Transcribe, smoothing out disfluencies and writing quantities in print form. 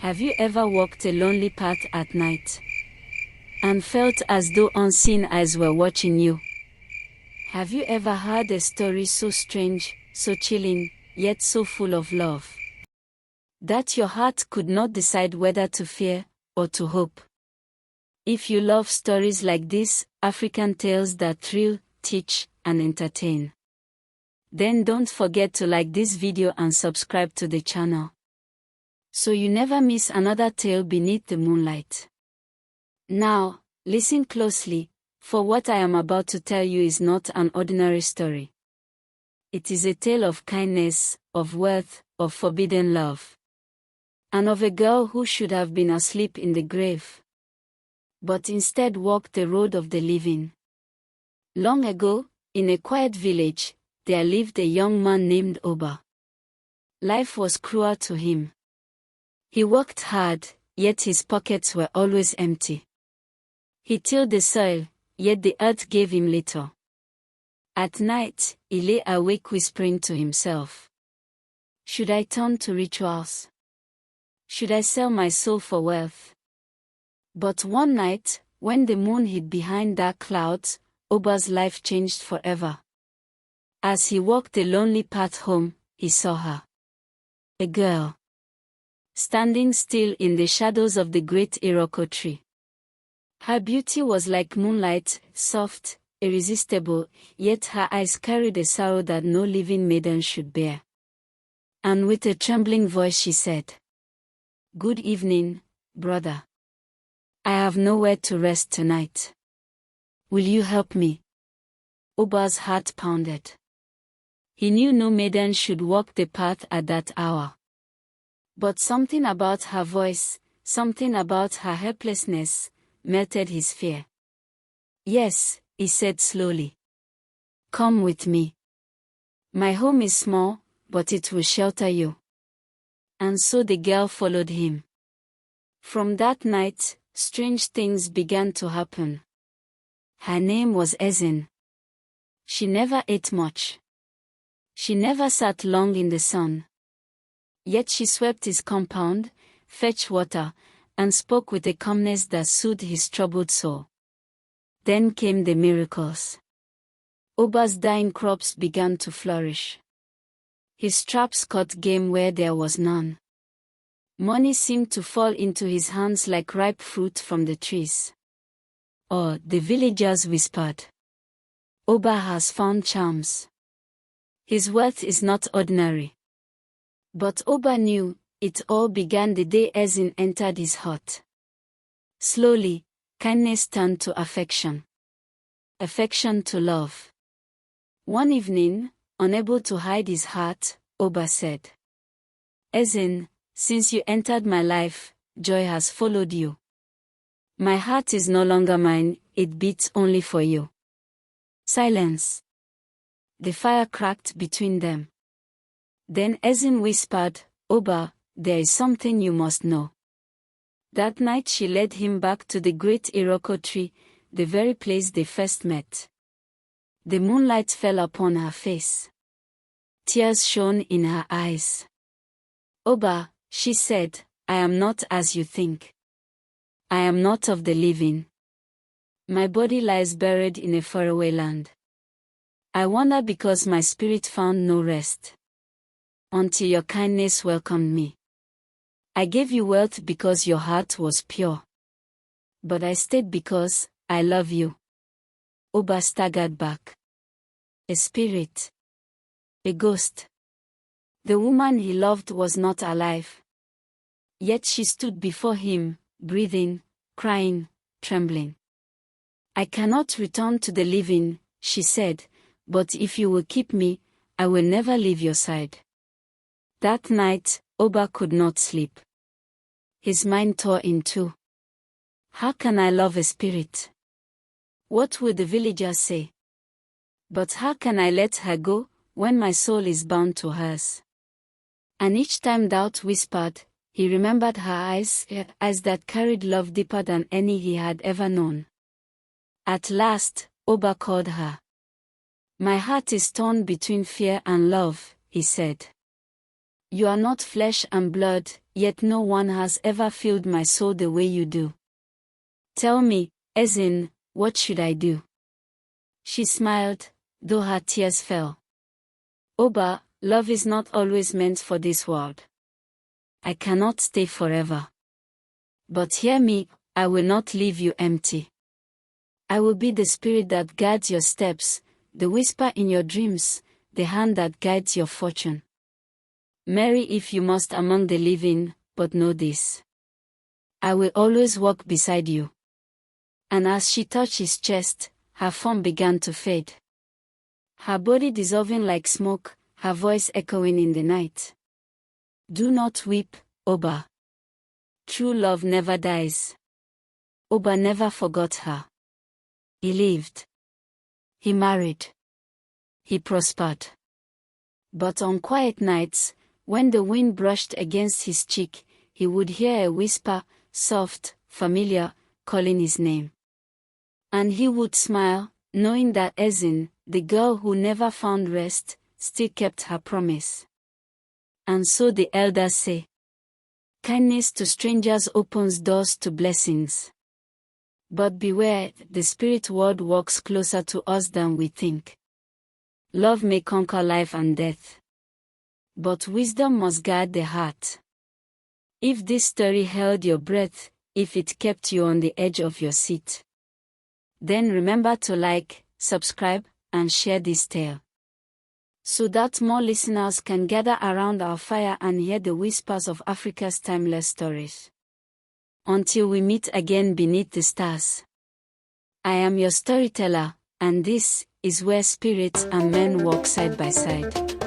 Have you ever walked a lonely path at night and felt as though unseen eyes were watching you? Have you ever heard a story so strange, so chilling, yet so full of love, that your heart could not decide whether to fear or to hope? If you love stories like this, African tales that thrill, teach, and entertain, then don't forget to like this video and subscribe to the channel, so you never miss another tale beneath the moonlight. Now, listen closely, for what I am about to tell you is not an ordinary story. It is a tale of kindness, of worth, of forbidden love, and of a girl who should have been asleep in the grave, but instead walked the road of the living. Long ago, in a quiet village, there lived a young man named Oba. Life was cruel to him. He worked hard, yet his pockets were always empty. He tilled the soil, yet the earth gave him little. At night, he lay awake whispering to himself, "Should I turn to rituals? Should I sell my soul for wealth?" But one night, when the moon hid behind dark clouds, Oba's life changed forever. As he walked the lonely path home, he saw her. A girl, standing still in the shadows of the great Iroko tree. Her beauty was like moonlight, soft, irresistible, yet her eyes carried a sorrow that no living maiden should bear. And with a trembling voice she said, "Good evening, brother. I have nowhere to rest tonight. Will you help me?" Oba's heart pounded. He knew no maiden should walk the path at that hour. But something about her voice, something about her helplessness, melted his fear. "Yes," he said slowly. "Come with me. My home is small, but it will shelter you." And so the girl followed him. From that night, strange things began to happen. Her name was Ezin. She never ate much. She never sat long in the sun. Yet she swept his compound, fetched water, and spoke with a calmness that soothed his troubled soul. Then came the miracles. Oba's dying crops began to flourish. His traps caught game where there was none. Money seemed to fall into his hands like ripe fruit from the trees. Oh, the villagers whispered, "Oba has found charms. His wealth is not ordinary." But Oba knew, it all began the day Ezin entered his hut. Slowly, kindness turned to affection. Affection to love. One evening, unable to hide his heart, Oba said, "Ezin, since you entered my life, joy has followed you. My heart is no longer mine, it beats only for you." Silence. The fire cracked between them. Then Ezin whispered, "Oba, there is something you must know." That night she led him back to the great Iroko tree, the very place they first met. The moonlight fell upon her face. Tears shone in her eyes. "Oba," she said, "I am not as you think. I am not of the living. My body lies buried in a faraway land. I wander because my spirit found no rest, until your kindness welcomed me. I gave you wealth because your heart was pure. But I stayed because I love you." Oba staggered back. A spirit. A ghost. The woman he loved was not alive. Yet she stood before him, breathing, crying, trembling. "I cannot return to the living," she said, "but if you will keep me, I will never leave your side." That night, Oba could not sleep. His mind tore in two. How can I love a spirit? What will the villagers say? But how can I let her go, when my soul is bound to hers? And each time doubt whispered, he remembered her eyes that carried love deeper than any he had ever known. At last, Oba called her. "My heart is torn between fear and love," he said. "You are not flesh and blood, yet no one has ever filled my soul the way you do. Tell me, Ezin, what should I do? She smiled, though her tears fell. Oba, love is not always meant for this world. I cannot stay forever. But hear me, I will not leave you empty. I will be the spirit that guides your steps, the whisper in your dreams, the hand that guides your fortune. Marry if you must among the living, but know this. I will always walk beside you. And as she touched his chest, her form began to fade. Her body dissolving like smoke, her voice echoing in the night. Do not weep, Oba. True love never dies. Oba never forgot her. He lived. He married. He prospered. But on quiet nights, when the wind brushed against his cheek, he would hear a whisper, soft, familiar, calling his name. And he would smile, knowing that Ezin, the girl who never found rest, still kept her promise. And so the elders say, kindness to strangers opens doors to blessings. But beware, the spirit world walks closer to us than we think. Love may conquer life and death. But wisdom must guard the heart. If this story held your breath, if it kept you on the edge of your seat, then remember to like, subscribe, and share this tale, so that more listeners can gather around our fire and hear the whispers of Africa's timeless stories. Until we meet again beneath the stars. I am your storyteller, and this is where spirits and men walk side by side.